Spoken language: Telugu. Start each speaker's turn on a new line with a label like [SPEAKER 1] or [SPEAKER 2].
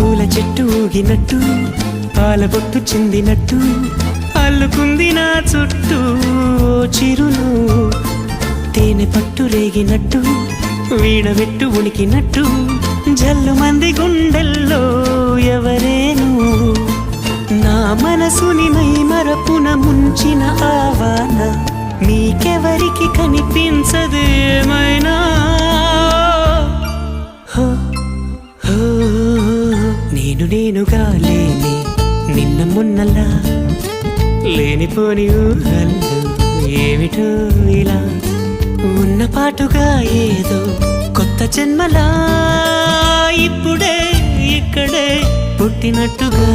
[SPEAKER 1] పూల చెట్టు ఊగినట్టు పాల బొట్టు చిందినట్టు అల్లుకుంది నా చుట్టూ చిరును తేనె పట్టు రేగినట్టు వీడబెట్టు ఉనికినట్టు జల్లు మంది గుండెల్లో ఎవరేను నా మనసుని మై మరపున ముంచిన ఆవాన నీకెవరికి కనిపించదు ఏమైనా నేనుగా లేని నిన్న మొన్నలా లేనిపోని ఊహల్లో ఏమిటో ఇలా ఉన్న పాటుగా ఏదో కొత్త జన్మలా ఇప్పుడే ఇక్కడే పుట్టినట్టుగా